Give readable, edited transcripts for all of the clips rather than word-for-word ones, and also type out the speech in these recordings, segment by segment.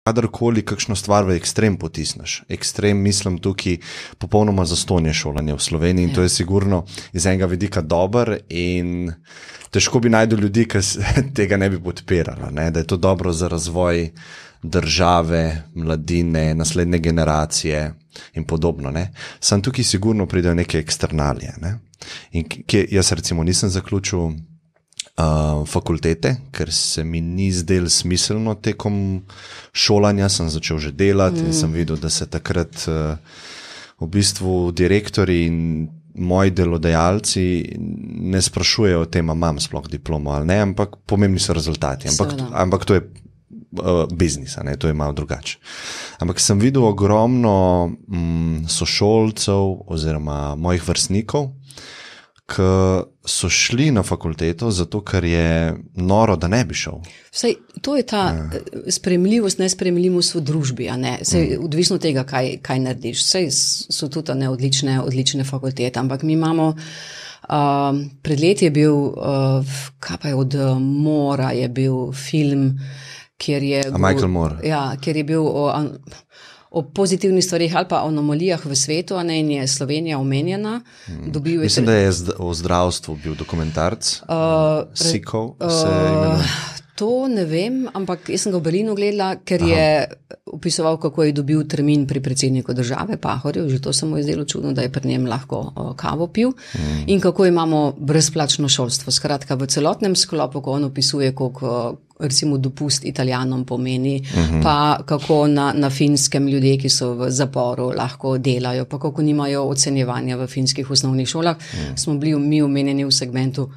kadarkoli kakšno stvar v ekstrem potisneš. Ekstrem, mislim, tukaj popolnoma zastonje šolanje v Sloveniji in to je sigurno iz enega vidika dober in težko bi najdel ljudi, ki tega ne bi podpirala, ne? Da je to dobro za razvoj države, mladine, naslednje generacije in podobno. Ne? Sam tukaj sigurno pridejo neke eksternalije. Ne? In jaz recimo nisem zaključil fakultete, ker se mi ni zdelo smiselno tekom šolanja, sem začel že delati in sem videl, da se takrat v bistvu direktori in moji delodajalci ne sprašujejo o tem, imam sploh diplomo ali ne, ampak pomembni so rezultati. Ampak to je biznisa, ne, to je malo drugače. Ampak sem videl ogromno sošolcev oziroma mojih vrstnikov, ki so šli na fakulteto zato, ker je noro, da ne bi šel. Vsaj, to je ta sprejemljivost, nesprejemljivost v družbi, a ne? Saj, odvisno od tega, kaj narediš. Vsaj so tudi odlične fakultete, ampak mi imamo pred leti je bil kaj pa je od Mora je bil film, kjer je Michael Moore. Ja, kjer je bil o pozitivnih stvarih ali pa o anomalijah v svetu, a ne, in je Slovenija omenjena. Mislim, da je o zdravstvu bil dokumentarc. Sikov se imenuje. To ne vem, ampak jaz sem ga v Berlinu gledala, ker je opisoval, kako je dobil termin pri predsedniku države, Pahorju, že to se mu je zdelo čudno, da je pri njem lahko kavo pil, in kako imamo brezplačno šolstvo. Skratka, v celotnem sklopu, ko on opisuje, koliko recimo dopust Italijanom pomeni, pa kako na Finskem ljudje, ki so v zaporu, lahko delajo, pa kako nimajo ocenjevanja v finskih osnovnih šolah, smo bili mi omenjeni v segmentu,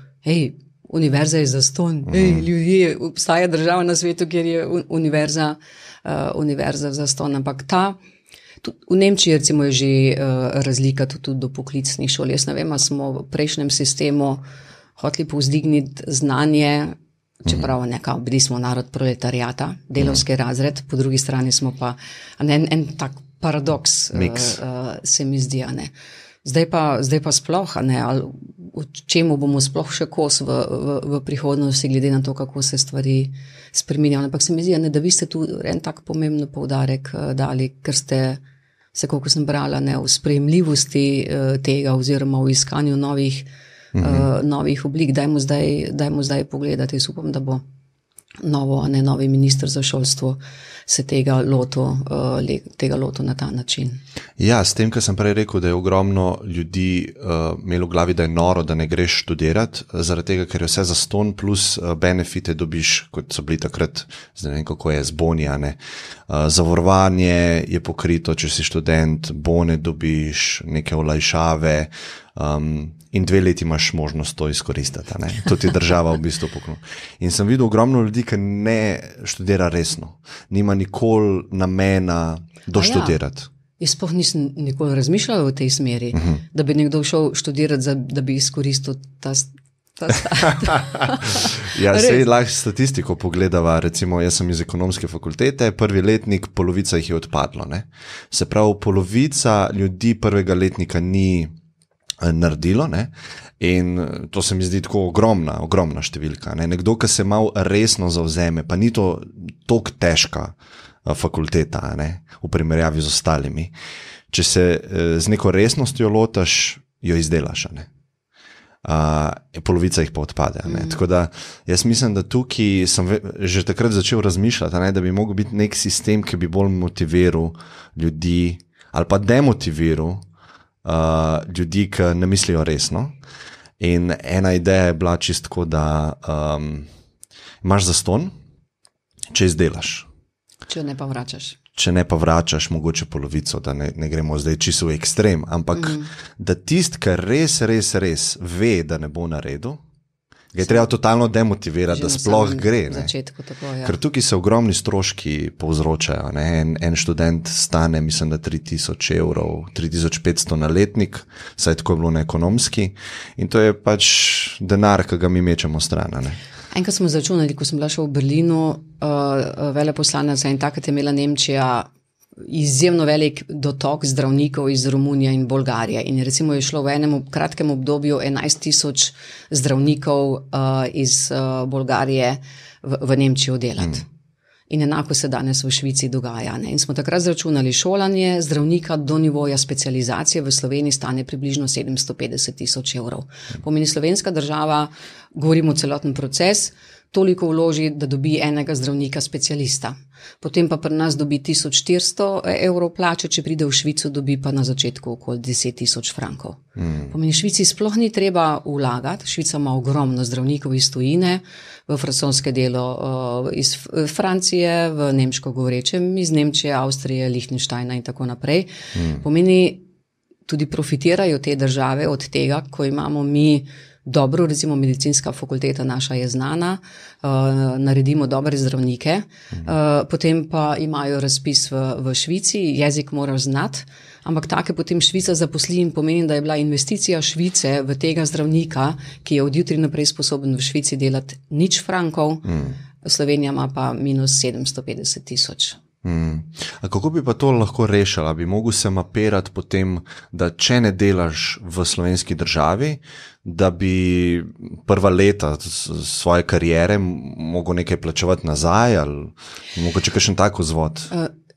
univerza je zastonj, ljudje, obstaja država na svetu, kjer je univerza zastonj, ampak v Nemčiji recimo je že razlika tudi do poklicnih šol. Jaz ne vem, smo v prejšnjem sistemu hoteli povzdigniti znanje, čeprav bili smo narod proletariata, delavski razred, po drugi strani smo pa en tak paradoks, se mi zdi, ne. Zdaj pa sploh, ne, ali o čemu bomo sploh še kos v prihodnosti, glede na to, kako se stvari spreminjajo. Ampak se mi zdi, da vi ste tu en tak pomembno poudarek dali, ker ste se, koliko sem brala, ne, v sprejemljivosti tega oziroma v iskanju novih oblik. Dajmo zdaj pogledati. Jaz upam, da bo novi minister za šolstvo se tega lotil na ta način. Ja, s tem, kar sem prej rekel, da je ogromno ljudi imelo v glavi, da je noro, da ne greš študirati, zaradi tega, ker je vse zastonj, plus benefite dobiš, kot so bili takrat, zdaj ne vem, kako je z boni, ne. Zavarovanje je pokrito, če si študent, bone dobiš, neke olajšave, in 2 leti imaš možnost to izkoristiti. Ne? To ti država v bistvu pokloni. In sem videl ogromno ljudi, ki ne študira resno. Nima nikoli namena doštudirati. Jaz sploh nisem nikoli razmišljala v tej smeri, da bi nekdo šel študirati, da bi izkoristil ta Ja, sej lahko statistiko pogledava, recimo jaz sem iz ekonomske fakultete, prvi letnik, polovica jih je odpadlo. Ne? Se pravi, polovica ljudi prvega letnika ni naredilo, ne? In to se mi zdi tako ogromna številka. Ne? Nekdo, ki se malo resno zavzeme, pa ni to toliko težka fakulteta, ne? V primerjavi z ostalimi. Če se z neko resnostjo lotaš, jo izdelaš, ne? Polovica jih pa odpade. Ne? Tako da jaz mislim, da tukaj sem že takrat začel razmišljati, ne? Da bi mogel biti nek sistem, ki bi bolj motiviral ljudi ali pa demotiviral ljudi, ki ne mislijo resno. In ena ideja je bila čistko, da imaš zastonj, če izdelaš. Če ne pa vračaš mogoče polovico, da ne gremo zdaj čisto v ekstrem, ampak da tist, ki res ve, da ne bo naredil, ga je treba totalno demotivirati, da sploh gre. Ne? Začetku, tako, ja. Ker tukaj se ogromni stroški povzročajo. Ne? En študent stane, mislim, da 3000 evrov, 3500 na letnik, saj tako je bilo na ekonomski, in to je pač denar, ki ga mi mečemo stran. Ne? Enkrat smo začunali, ko sem bila še v Berlinu, veleposlanica, in takrat je imela Nemčija izjemno velik dotok zdravnikov iz Romunije in Bolgarije. In recimo je šlo v enem kratkem obdobju 11,000 zdravnikov iz Bolgarije v Nemčijo delati. In enako se danes v Švici dogaja. Ne? In smo takrat zračunali šolanje zdravnika do nivoja specializacije v Sloveniji stane približno 750 000 evrov. Pomeni slovenska država, govorimo o celoten proces, toliko vloži, da dobi enega zdravnika specialista. Potem pa pri nas dobi 1400 evrov plače, če pride v Švico, dobi pa na začetku okoli 10 000 frankov. Pomeni, Švici sploh ni treba vlagati, Švica ima ogromno zdravnikov iz tujine, v francoske delo iz Francije, v nemško govorečem iz Nemčije, Avstrije, Liechtensteina in tako naprej. Pomeni, tudi profitirajo te države od tega, ko imamo mi dobro, recimo medicinska fakulteta naša je znana, naredimo dobre zdravnike, potem pa imajo razpis v Švici, jezik moraš znati, ampak take potem Švica zaposli in pomeni, da je bila investicija Švice v tega zdravnika, ki je od jutri naprej sposoben v Švici delati nič frankov, Slovenija ima pa minus 750 000. A kako bi pa to lahko rešila? Bi mogel se mapirati potem, da če ne delaš v slovenski državi, da bi prva leta svoje kariere mogel nekaj plačevati nazaj ali mogoče kakšen tak vzvod?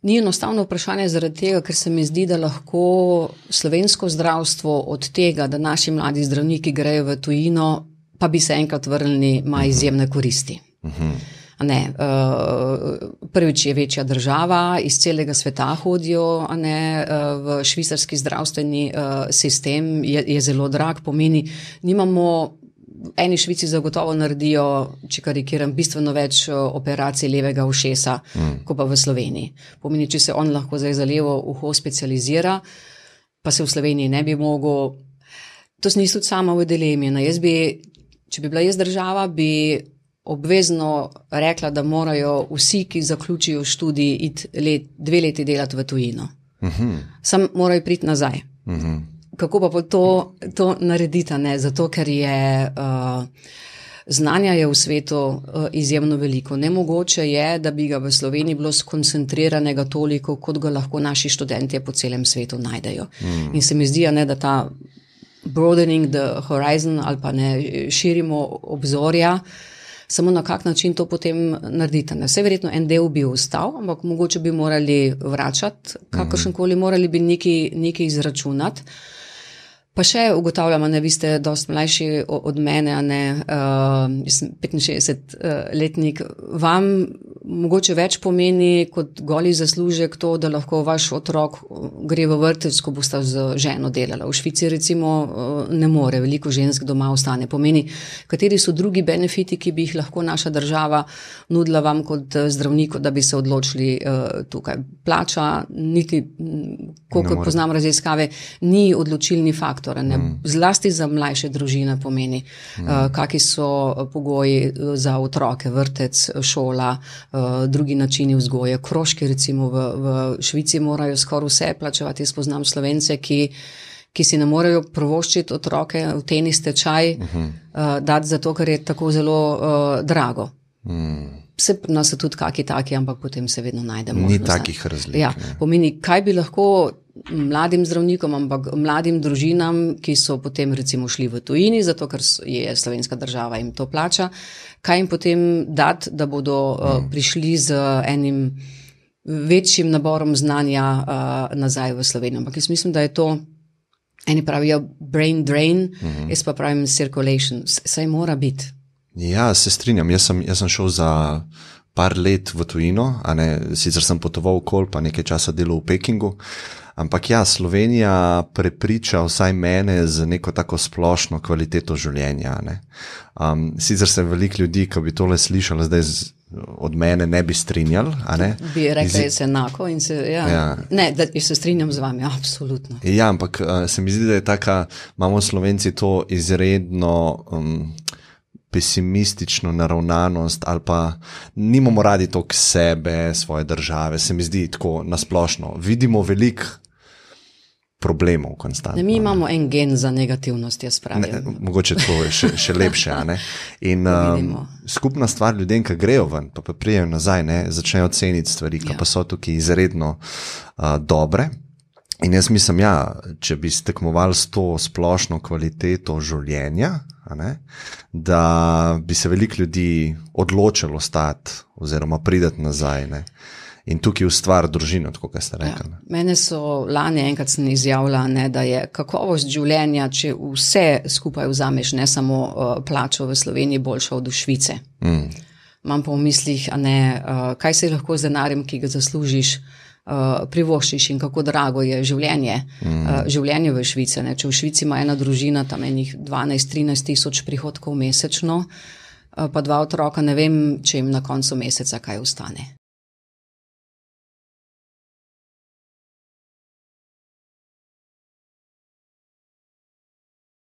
Ni enostavno vprašanje zaradi tega, ker se mi zdi, da lahko slovensko zdravstvo od tega, da naši mladi zdravniki grejo v tujino, pa bi se enkrat vrnili, ima izjemne koristi. Ne, prvič je večja država, iz celega sveta hodijo, v švicarski zdravstveni sistem je zelo drag, pomeni, nimamo, eni Švici zagotovo naredijo, če karikiram, bistveno več operacij levega ušesa, kot pa v Sloveniji. Pomeni, če se on lahko zdaj za levo uho specializira, pa se v Sloveniji ne bi mogel, to sem tudi sama v dilemi. Če bi bila jaz država, bi obvezno rekla, da morajo vsi, ki zaključijo študij, iti 2 leti delati v tujino. Sam morajo priti nazaj. Kako pa to narediti? Ne? Zato, ker je znanja je v svetu izjemno veliko. Nemogoče je, da bi ga v Sloveniji bilo skoncentriranega toliko, kot ga lahko naši študentje po celem svetu najdejo. In se mi zdi, da ta broadening the horizon ali pa ne širimo obzorja, samo na kak način to potem naredite. Vse verjetno en del bi ostal, ampak mogoče bi morali vračati, kakršenkoli morali bi nekaj izračunati. Pa še ugotavljam, vi ste dosti mlajši od mene, jaz sem 65-letnik, vam mogoče več pomeni kot goli zaslužek to, da lahko vaš otrok gre v vrtec, ko boste z ženo delala. V Švici recimo ne more, veliko žensk doma ostane. Pomeni, kateri so drugi benefiti, ki bi jih lahko naša država nudila vam kot zdravniku, da bi se odločili tukaj. Plača, niti, koliko poznam raziskave, ni odločilni faktor. Zlasti za mlajše družine pomeni, kakšni so pogoji za otroke, vrtec, šola, drugi načini vzgoje. Krožki recimo v Švici morajo skoraj vse plačevati. Jaz poznam Slovence, ki si ne morejo privoščiti otroke v tenis tečaj dati zato, ker je tako zelo drago. Vse pri nas so tudi kaki taki, ampak potem se vedno najde možnost. Ni takih razlik. Ja, pomeni, kaj bi lahko mladim zdravnikom, ampak mladim družinam, ki so potem recimo šli v tujini, zato ker je slovenska država jim to plača, kaj jim potem dati, da bodo prišli z enim večjim naborom znanja nazaj v Slovenijo. Ampak jaz mislim, da je to, eni pravijo brain drain, jaz pa pravim circulation, saj mora biti. Ja, se strinjam. Jaz sem šel za par let v tujino, sicer sem potoval okoli, pa nekaj časa delal v Pekingu, ampak ja, Slovenija prepriča vsaj mene z neko tako splošno kvaliteto življenja. Sicer se veliko ljudi, ko bi tole slišali, zdaj od mene ne bi strinjali. Bi rekli, da je se enako in se, ne, da se strinjam z vami, absolutno. Ja, ampak se mi zdi, da je taka, imamo Slovenci to izredno pesimistično naravnanost ali pa nimamo radi toliko sebe, svoje države, se mi zdi tako nasplošno. Vidimo veliko problemov konstantno. Mi imamo en gen za negativnost, jaz pravim. Mogoče to je še lepše. In skupna stvar ljudem, ki grejo ven, pa prijejo nazaj, začnejo ceniti stvari, ki pa so tukaj izredno dobre. In jaz mislim, če bi tekmovali s to splošno kvaliteto življenja, da bi se veliko ljudi odločilo ostati oziroma priti nazaj. Ne? In tukaj ustvari družino, tako kot ste rekli. Ja. Mene so lani enkrat sem izjavila, da je kakovost življenja, če vse skupaj vzameš, ne samo plačo v Sloveniji, boljša od Švice. Imam pa v mislih, kaj si lahko z denarjem, ki ga zaslužiš, privoščiš in kako drago je življenje. Življenje v Švici. Če v Švici ima ena družina tam enih 12-13 tisoč prihodkov mesečno, pa 2 otroka, ne vem, če jim na koncu meseca kaj ostane.